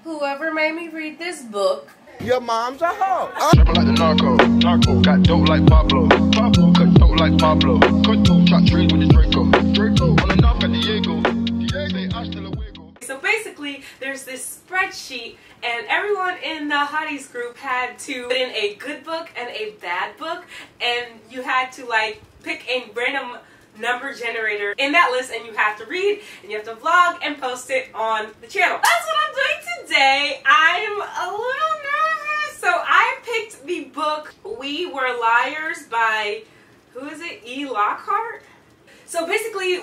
Whoever made me read this book. Your mom's a hoe. Trapping like the narco, got dope like Pablo, cut dope like Pablo, chop trees with the Draco, on and off at Diego, say hasta luego. So basically, there's this spreadsheet, and everyone in the hotties group had to put in a good book and a bad book, and you had to like pick a random number generator in that list, and you have to read, and you have to vlog and post it on the channel. That's what I'm doing today. I'm a little nervous. So I picked the book We Were Liars by, who is it? E. Lockhart? So basically,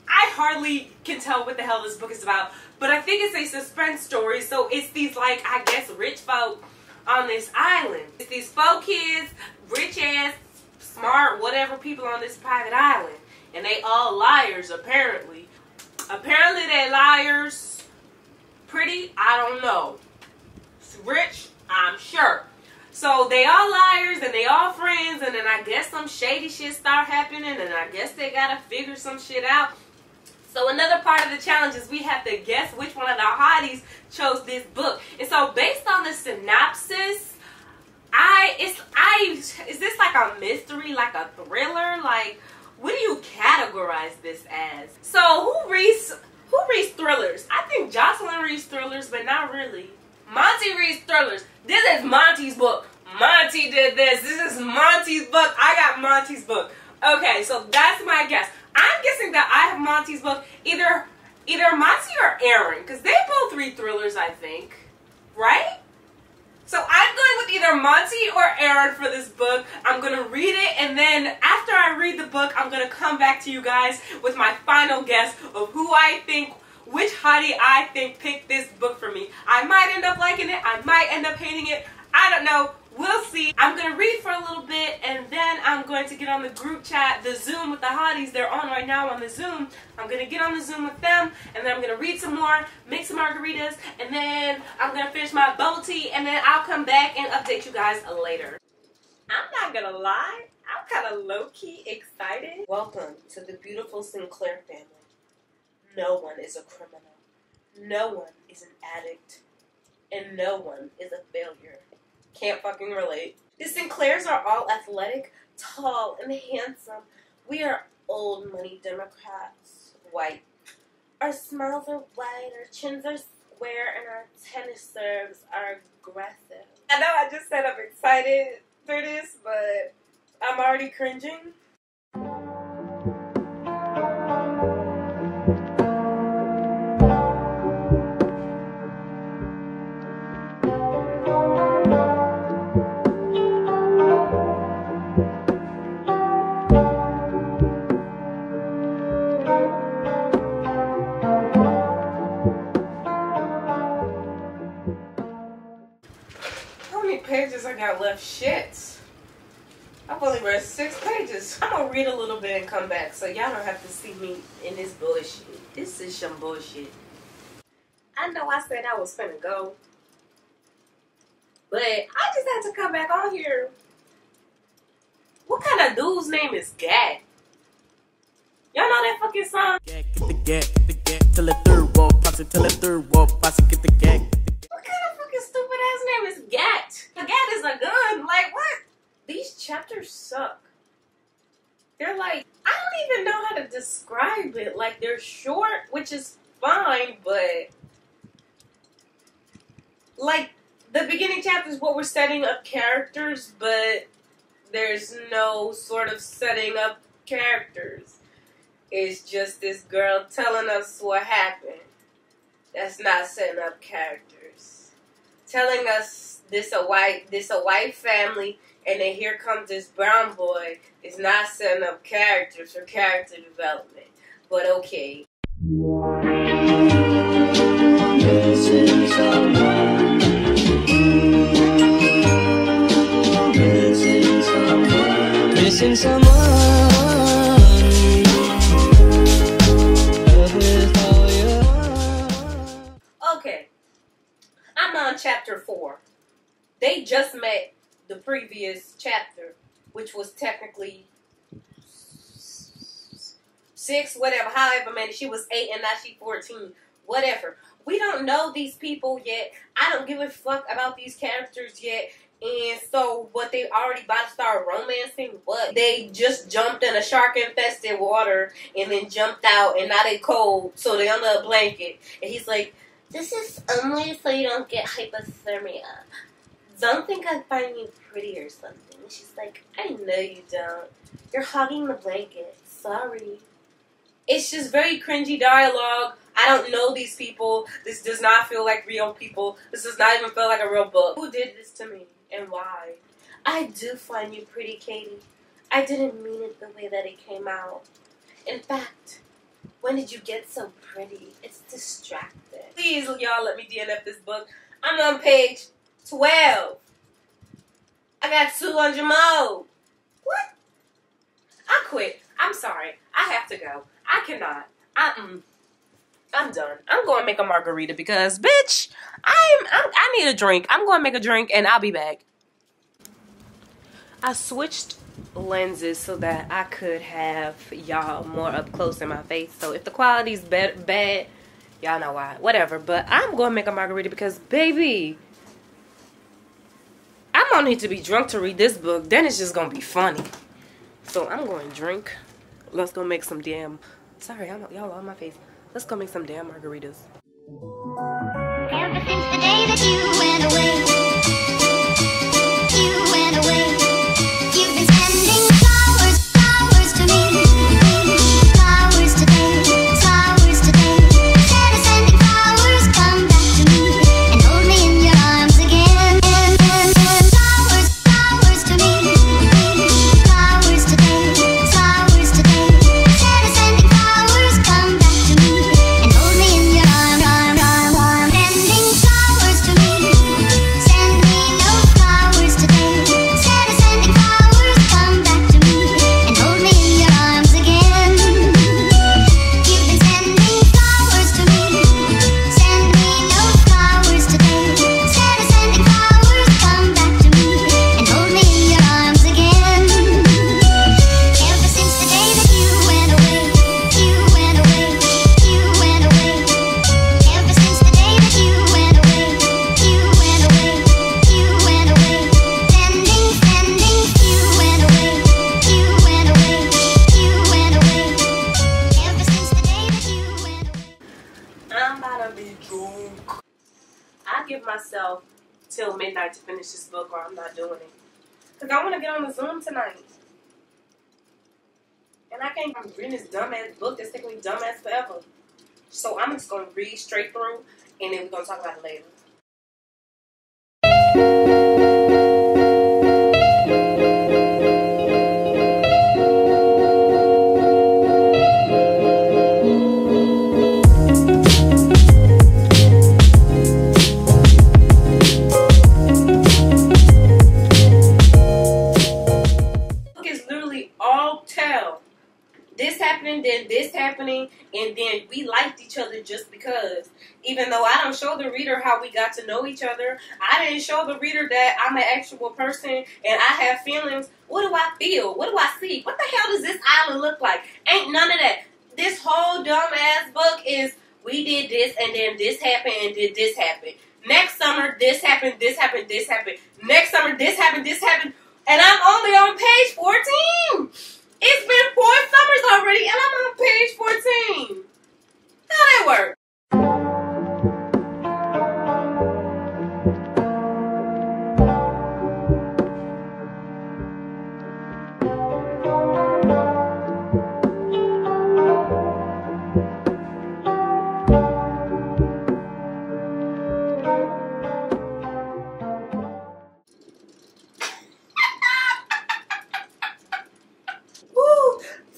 I hardly can tell what the hell this book is about, but I think it's a suspense story. So it's these, like, I guess rich folk on this island. It's these folk kids, rich ass, smart, whatever people on this private island. And they all liars, apparently. Apparently they liars. Pretty? I don't know. Rich? I'm sure. So they all liars and they all friends, and then I guess some shady shit start happening, and I guess they gotta figure some shit out. So another part of the challenge is we have to guess which one of the hotties chose this book. And so based on the synopsis, is this like a mystery, like a thriller? Like, what do you categorize this as? So who reads thrillers? I think Jocelyn reads thrillers, but not really. Monty reads thrillers. This is Monty's book. Monty did this. This is Monty's book. I got Monty's book. Okay, so that's my guess. I'm guessing that I have Monty's book. Either Monty or Aaron, because they both read thrillers, I think. Right? So I'm going with either Monty or Aaron for this book. I'm going to read it, and then after I read the book, I'm going to come back to you guys with my final guess of which hottie I think picked this book for me. I might end up liking it. I might end up hating it. I don't know. We'll see. I'm going to read for a little bit, and then I'm going to get on the group chat, the Zoom with the hotties. They're on right now on the Zoom. I'm going to get on the Zoom with them, and then I'm going to read some more, make some margaritas, and then I'm going to finish my bubble tea, and then I'll come back and update you guys later. I'm not going to lie. I'm kind of low-key excited. Welcome to the beautiful Sinclair family. No one is a criminal. No one is an addict. And no one is a failure. Can't fucking relate. The Sinclairs are all athletic, tall, and handsome. We are old money Democrats. White. Our smiles are wide, our chins are square, and our tennis serves are aggressive. I know I just said I'm excited for this, but I'm already cringing. Pages I got left. Shit. I've only read 6 pages. I'm gonna read a little bit and come back so y'all don't have to see me in this bullshit. This is some bullshit. I know I said I was finna go, but I just had to come back on here. What kind of dude's name is Gat? Y'all know that fucking song? Get the gat, till the third wall, pass it till the third wall, pass it, get the gat. What kind of fucking stupid ass name is Gat? A gat is a gun. Like, what? These chapters suck. They're like, I don't even know how to describe it. Like, they're short, which is fine, but like, the beginning chapters, what we're setting up characters, but there's no sort of setting up characters. It's just this girl telling us what happened. That's not setting up characters. Telling us this a white family, and then here comes this brown boy, is not setting up characters for character development. But okay. Missing someone. Missing someone. Missing someone. Okay, I'm on chapter 4. They just met the previous chapter, which was technically 6, whatever, however many. She was 8 and now she's 14. Whatever. we don't know these people yet. I don't give a fuck about these characters yet. And so, what they already about to start romancing? What? They just jumped in a shark-infested water and then jumped out, and now they cold, so they under a blanket. And he's like, this is only so you don't get hypothermia. Don't think I find you pretty or something. And she's like, I know you don't. You're hogging the blanket. Sorry. It's just very cringy dialogue. I don't know these people. This does not feel like real people. This does not even feel like a real book. Who did this to me and why? I do find you pretty, Katie. I didn't mean it the way that it came out. In fact, when did you get so pretty? It's distracting. Please, y'all, let me DNF this book. I'm on page 12. I got 200 more. What? I quit. I'm sorry. I have to go. I cannot. I'm done. I'm going to make a margarita because, bitch, I need a drink. I'm going to make a drink and I'll be back. I switched lenses so that I could have y'all more up close in my face. So if the quality's bad, y'all know why. Whatever. But I'm going to make a margarita because, baby, I'm going to need to be drunk to read this book. Then it's just going to be funny. So I'm going to drink. Let's go make some damn... Sorry, y'all on my face. Let's go make some damn margaritas. Ever since the day that you went away, you've been sending flowers to me, flowers today, instead of sending flowers, come back to me, and hold me in your arms again, flowers to me, flowers today, instead of sending flowers, come back to me, and hold me in your arms, sending flowers to me, send me no flowers today, instead of sending flowers, come back to me, and hold me in your arms again, you've been sending flowers to me, send me no flowers today, instead of sending flowers, come back to me, and hold me in your arms again, ever since the day that you went away, ever since the day that you went away, sending, you went away, ever since the day that you went away. I'm about to be drunk. I give myself till midnight to finish this book or I'm not doing it. Because I want to get on the Zoom tonight. And I can't I'm reading this dumbass book that's taking me dumbass forever. So I'm just going to read straight through and then we're going to talk about it later. Book is literally all tell. This happening, then this happening, and then we liked each other just because. Even though I don't show the reader how we got to know each other, I didn't show the reader that I'm an actual person and I have feelings. What do I feel? What do I see? What the hell does this island look like? Ain't none of that. This whole dumb ass book is we did this and then this happened and did this happen. Next summer, this happened, this happened, this happened. Next summer, this happened, and I'm only on page 14. It's been 4 summers already, and I'm on page 14. How that work?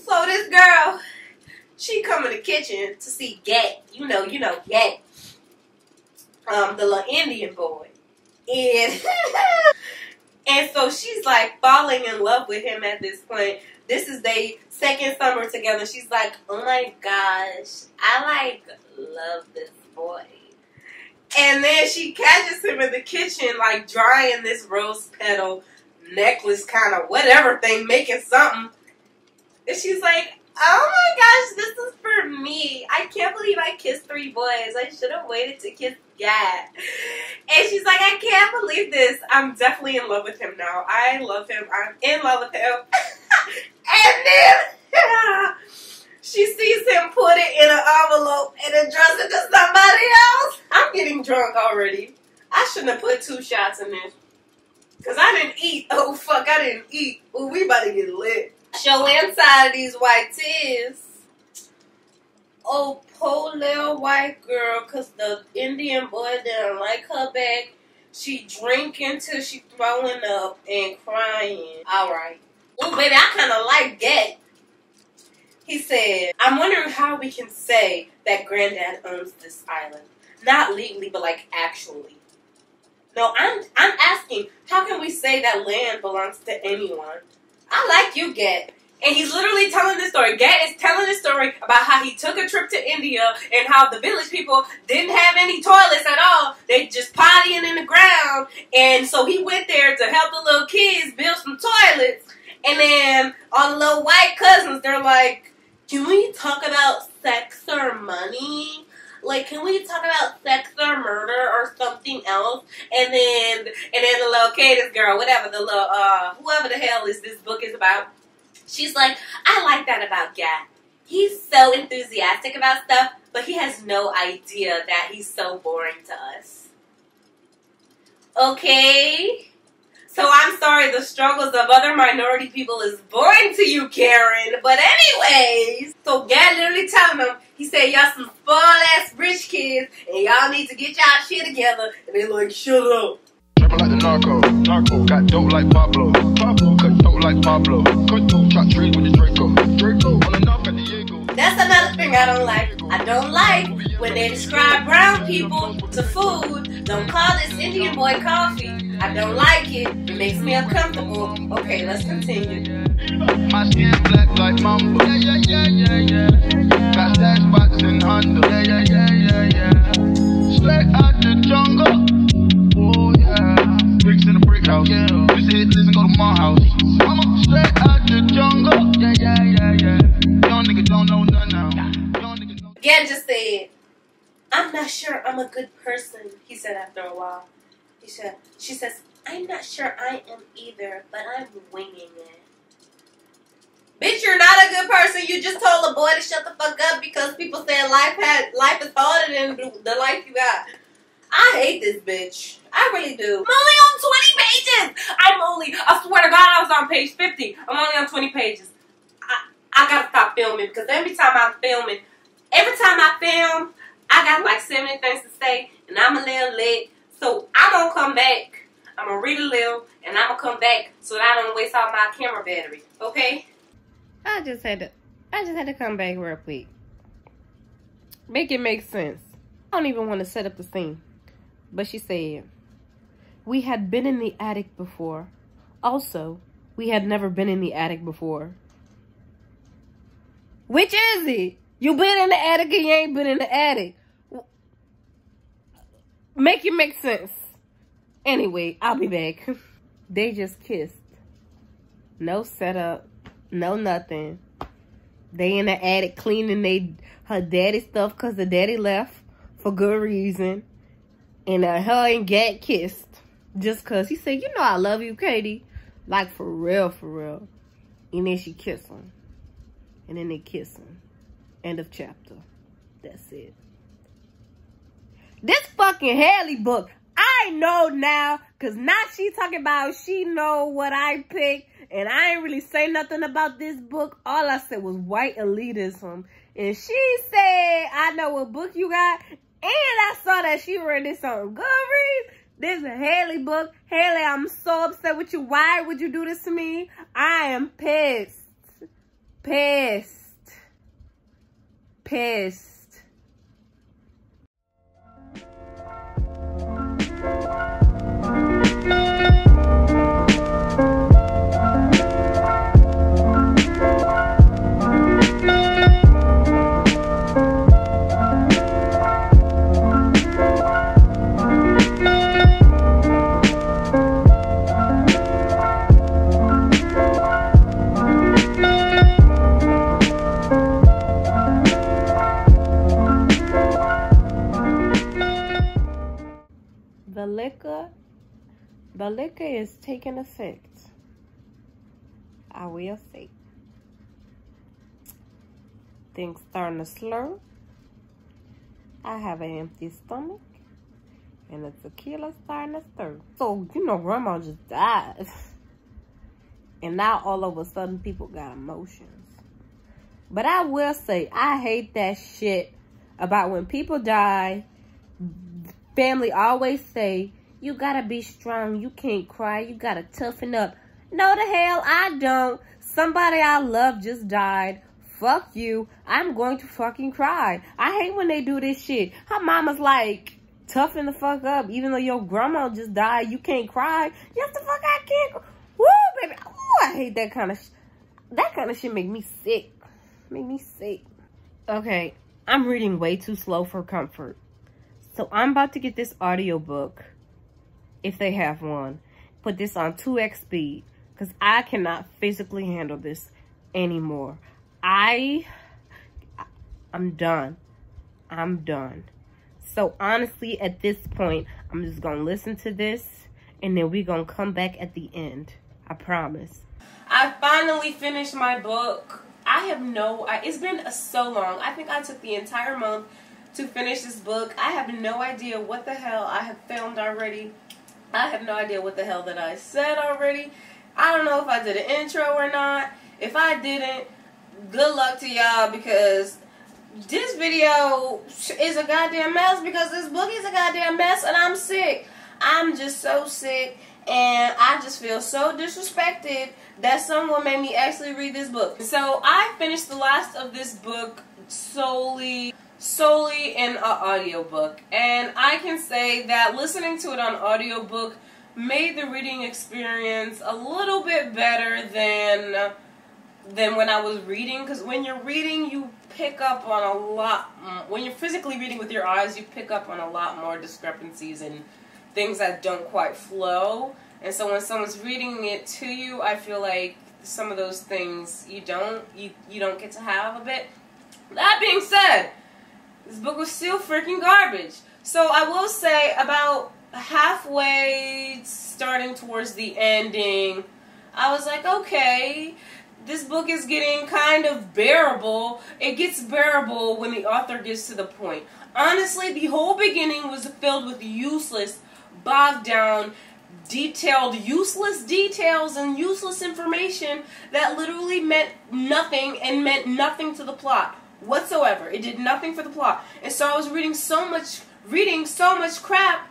So this girl, she come in the kitchen to see Gat. You know Gat. The little Indian boy. And and so she's like falling in love with him at this point. This is their second summer together. She's like, oh my gosh, I love this boy. And then she catches him in the kitchen like drying this rose petal necklace kind of whatever thing, making something. And she's like, Oh my gosh, this is for me. I can't believe I kissed 3 boys. I should have waited to kiss Gat. And she's like, I can't believe this. I'm definitely in love with him now. I love him. I'm in love with him. And then she sees him put it in an envelope and address it to somebody else. I'm getting drunk already. I shouldn't have put 2 shots in this. Because I didn't eat. Oh, fuck, I didn't eat. Ooh, we about to get lit. Show inside of these white tees. Oh, poor little white girl, because the Indian boy didn't like her back. She drinking till she throwing up and crying. Alright. Oh, baby, I kind of like that. He said, I'm wondering how we can say that Granddad owns this island. Not legally, but like actually. No, I'm asking, how can we say that land belongs to anyone? I like you, Gat. And he's literally telling this story. Gat is telling this story about how he took a trip to India and how the village people didn't have any toilets at all. They just pottying in the ground. And so he went there to help the little kids build some toilets. And then all the little white cousins, they're like, can we talk about sex or money? Like, can we talk about sex or murder or something else? And then the little Cadence girl, whatever the little, whoever the hell is this book is about, she's like, I like that about Gat. He's so enthusiastic about stuff, but he has no idea that he's so boring to us. Okay? So I'm sorry the struggles of other minority people is boring to you, Karen. But anyways, so Gat literally telling them, he said, y'all some spoiled-ass rich kids, and y'all need to get y'all shit together. And they like, shut up. Trapping like the narco, got dope like Pablo, cut dope like Pablo, chop trees with the Draco, on and off at Diego. That's another thing I don't like. I don't like when they describe brown people to food. Don't call this Indian boy coffee. I don't like it. It makes me uncomfortable. Okay, let's continue. My skin black like Mambo, got stash spots in Honda, straight out the jungle. Oh yeah, bricks in a brick house. Just hit this and go to my house. I'm straight out the jungle. Young nigga don't know nothing now. Gat just said, I'm not sure I'm a good person, he said after a while. She says, I'm not sure I am either, but I'm winging it. Bitch, you're not a good person. You just told a boy to shut the fuck up because people said life is harder than the life you got. I hate this bitch. I really do. I'm only on 20 pages. I swear to God, I was on page 50. I'm only on 20 pages. I gotta stop filming because every time I film, I got like 70 things to say and I'm a little late. So I'm gonna come back. I'm gonna read a little and I'm gonna come back so that I don't waste all my camera battery. Okay? I just had to come back real quick. Make it make sense. I don't even want to set up the scene. But she said, we had been in the attic before. Also, we had never been in the attic before. Which is it? You been in the attic and you ain't been in the attic. Make it make sense. Anyway, I'll be back. They just kissed. No setup. No nothing. They in the attic cleaning her daddy stuff because the daddy left for good reason. And her and Gat kissed. Just because he said, you know I love you, Katie. Like for real, for real. And then she kissed him. And then they kiss him. End of chapter. That's it. This fucking Hayley book, I know now. Because now she talking about she know what I picked. And I ain't really say nothing about this book. All I said was white elitism. And she said, I know what book you got. And I saw that she read this on Goodreads. This is a Hayley book. Hayley, I'm so upset with you. Why would you do this to me? I am pissed. Pissed. Pissed. The liquor is taking effect. I will say. Things starting to slur. I have an empty stomach. And the tequila starting to stir. So, you know, grandma just died. And now all of a sudden people got emotions. But I will say, I hate that shit about when people die. Family always say, you gotta be strong. You can't cry. You gotta toughen up. No, the hell I don't. Somebody I love just died. Fuck you. I'm going to fucking cry. I hate when they do this shit. Her mama's like, toughen the fuck up. Even though your grandma just died, you can't cry. Yes, the fuck I can't. Woo, baby. Ooh, I hate that kind of that kind of shit make me sick. Make me sick. Okay, I'm reading way too slow for comfort. So I'm about to get this audiobook, if they have one. Put this on 2x speed, because I cannot physically handle this anymore. I'm done. I'm done. So honestly, at this point, I'm just going to listen to this, and then we're going to come back at the end. I promise. I finally finished my book. It's been so long. I think I took the entire month to finish this book. I have no idea what the hell I have filmed already. I have no idea what the hell that I said already. I don't know if I did an intro or not. If I didn't, good luck to y'all, because this video is a goddamn mess, because this book is a goddamn mess, and I'm sick. I'm just so sick, and I just feel so disrespected that someone made me actually read this book. So I finished the last of this book solely in an audiobook, and I can say that listening to it on audiobook made the reading experience a little bit better than when I was reading, because when you're reading, you pick up on a lot, when you're physically reading with your eyes, you pick up on a lot more discrepancies and things that don't quite flow. And so when someone's reading it to you, I feel like some of those things you don't get to have a bit. That being said, this book was still freaking garbage. So I will say, about halfway starting towards the ending, I was like, okay, this book is getting kind of bearable. It gets bearable when the author gets to the point. Honestly, the whole beginning was filled with useless, bogged down, detailed, useless details and useless information that literally meant nothing and meant nothing to the plot whatsoever. It did nothing for the plot. And so I was reading so much crap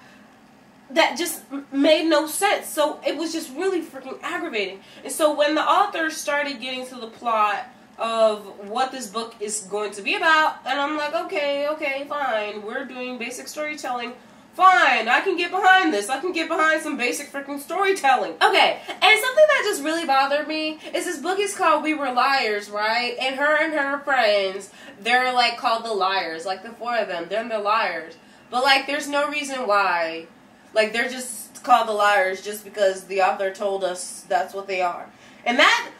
that just made no sense. So it was just really freaking aggravating. And so when the author started getting to the plot of what this book is going to be about, and I'm like, okay, fine, we're doing basic storytelling. Fine, I can get behind this. I can get behind some basic freaking storytelling. Okay, and something that just really bothered me is this book is called We Were Liars, right? And her friends, they're like called the liars. Like the four of them, they're the liars. But like there's no reason why. Like they're just called the liars just because the author told us that's what they are. And that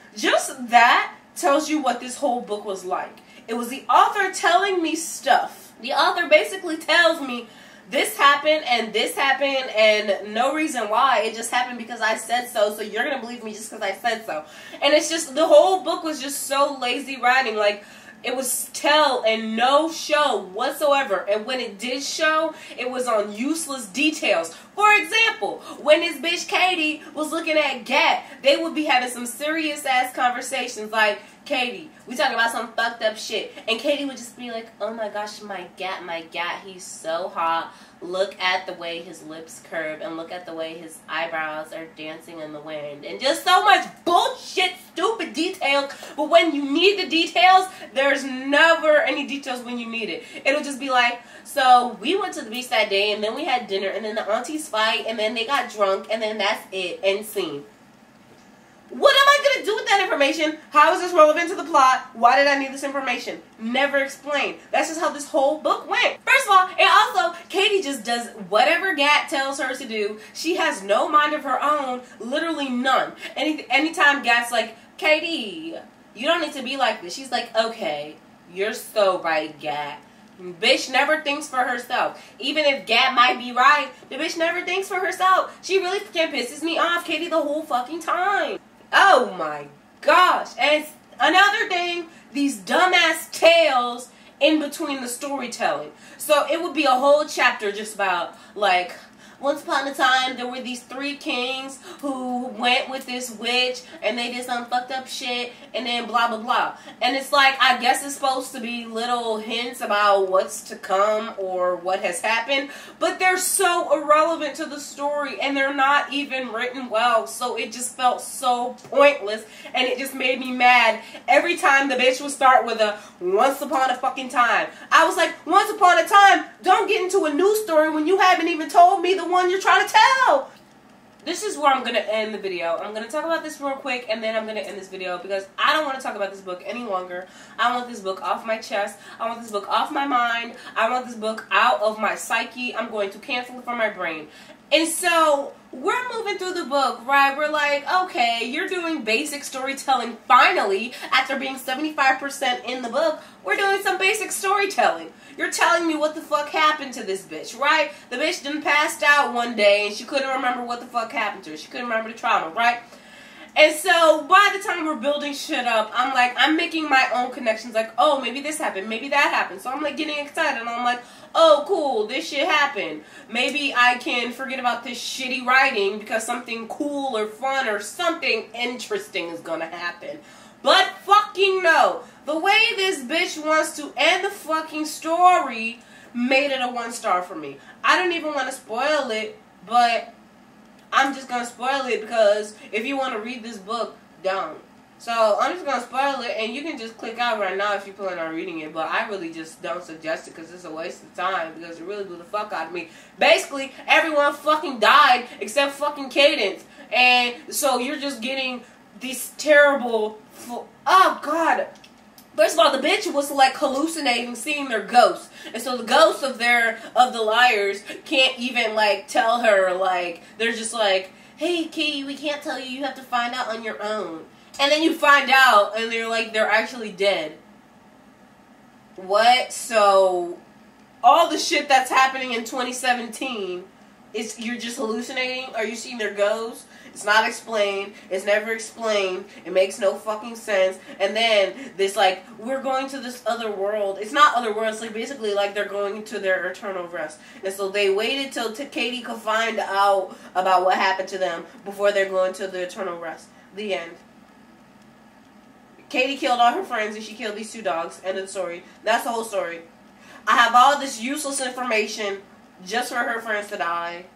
tells you what this whole book was like. It was the author telling me stuff. The author basically tells me this happened and no reason why. It just happened because I said so you're going to believe me just because I said so. And it's just, the whole book was just so lazy writing. Like, it was tell and no show whatsoever. And when it did show, it was on useless details. For example, when this bitch Katie was looking at Gat, they would be having some serious ass conversations like, Katie, we talking about some fucked up shit. And Katie would just be like, oh my gosh, my Gat, he's so hot. Look at the way his lips curve and look at the way his eyebrows are dancing in the wind. And just so much bullshit, stupid details. But when you need the details, there's never any details when you need it. It'll just be like, so we went to the beach that day and then we had dinner and then the aunties fight and then they got drunk and then that's it. End scene. What am I going to do with that information? How is this relevant to the plot? Why did I need this information? Never explained. That's just how this whole book went. First of all, and also, Katie just does whatever Gat tells her to do. She has no mind of her own. Literally none. Anytime Gat's like, Katie, you don't need to be like this. She's like, okay, you're so right, Gat. Bitch never thinks for herself. Even if Gab might be right, the bitch never thinks for herself. She really fucking pisses me off, Katie, the whole fucking time. Oh my gosh. And another thing, these dumbass tales in between the storytelling. So it would be a whole chapter just about, like, once upon a time, there were these 3 kings who went with this witch, and they did some fucked up shit, and then blah, blah, blah. And it's like, I guess it's supposed to be little hints about what's to come or what has happened, but they're so irrelevant to the story, and they're not even written well, so it just felt so pointless, and it just made me mad every time the bitch would start with a once upon a fucking time. I was like, once upon a time, don't get into a new story when you haven't even told me the one you're trying to tell. This is where I'm going to end the video. I'm going to talk about this real quick, and then I'm going to end this video because I don't want to talk about this book any longer. I want this book off my chest. I want this book off my mind. I want this book out of my psyche. I'm going to cancel it from my brain. And so we're moving through the book, right? We're like, okay, you're doing basic storytelling finally. After being 75% in the book, we're doing some basic storytelling. You're telling me what the fuck happened to this bitch, right? The bitch done passed out one day and she couldn't remember what the fuck happened to her. She couldn't remember the trauma, right? And so by the time we're building shit up, I'm like, I'm making my own connections. Like, oh, maybe this happened. Maybe that happened. So I'm like getting excited. And I'm like, oh, cool, this shit happened. Maybe I can forget about this shitty writing because something cool or fun or something interesting is gonna happen. But fucking no. The way this bitch wants to end the fucking story made it a 1-star for me. I don't even want to spoil it, but I'm just going to spoil it because if you want to read this book, don't. So I'm just going to spoil it, and you can just click out right now if you plan on reading it, but I really just don't suggest it because it's a waste of time because it really blew the fuck out of me. Basically, everyone fucking died except fucking Cadence, and so you're just getting these terrible, oh god. First of all, the bitch was like hallucinating, seeing their ghosts, and so the ghosts of the liars can't even like tell her, like they're just like, hey Katie, we can't tell you, you have to find out on your own. And then you find out, and they're like, they're actually dead. What? So all the shit that's happening in 2017 is you're just hallucinating? Are you seeing their ghosts? It's not explained. It's never explained. It makes no fucking sense. And then this like, we're going to this other world. It's not other world. It's like basically like they're going to their eternal rest. And so they waited till Katie could find out about what happened to them before they're going to the eternal rest. The end. Katie killed all her friends and she killed these 2 dogs. End of the story. That's the whole story. I have all this useless information just for her friends to die.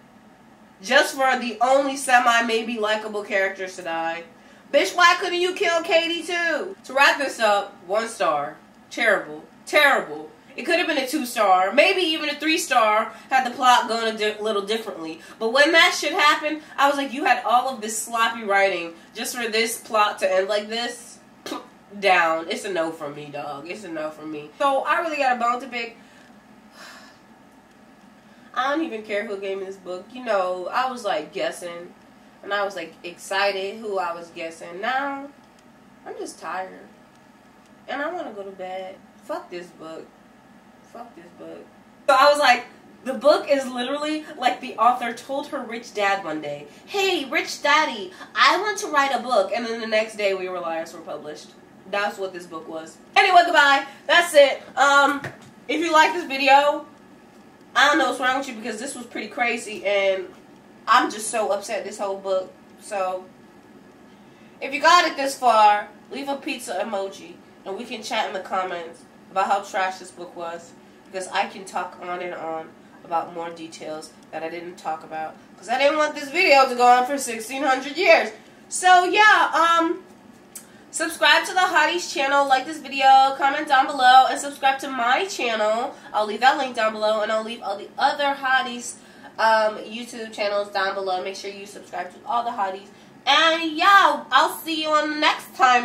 Just for the only semi-maybe likable characters to die. Bitch, why couldn't you kill Katie too? To wrap this up, 1 star. Terrible. Terrible. It could have been a 2-star. Maybe even a 3-star had the plot gone a little differently. But when that shit happened, I was like, you had all of this sloppy writing just for this plot to end like this? Down. It's a no from me, dog. It's a no from me. So I really got a bone to pick. I don't even care who gave me this book. You know, I was like guessing. And I was like excited who I was guessing. Now, I'm just tired. And I want to go to bed. Fuck this book. Fuck this book. So I was like, the book is literally like the author told her rich dad one day, hey, rich daddy, I want to write a book. And then the next day, We Were Liars were published. That's what this book was. Anyway, goodbye. That's it. If you like this video, I don't know what's wrong with you because this was pretty crazy and I'm just so upset this whole book. So, if you got it this far, leave a pizza emoji and we can chat in the comments about how trash this book was because I can talk on and on about more details that I didn't talk about because I didn't want this video to go on for 1,600 years. So, yeah, subscribe to the Hotties channel, like this video, comment down below, and subscribe to my channel. I'll leave that link down below, and I'll leave all the other Hotties YouTube channels down below. Make sure you subscribe to all the Hotties. And yeah, I'll see you on the next time.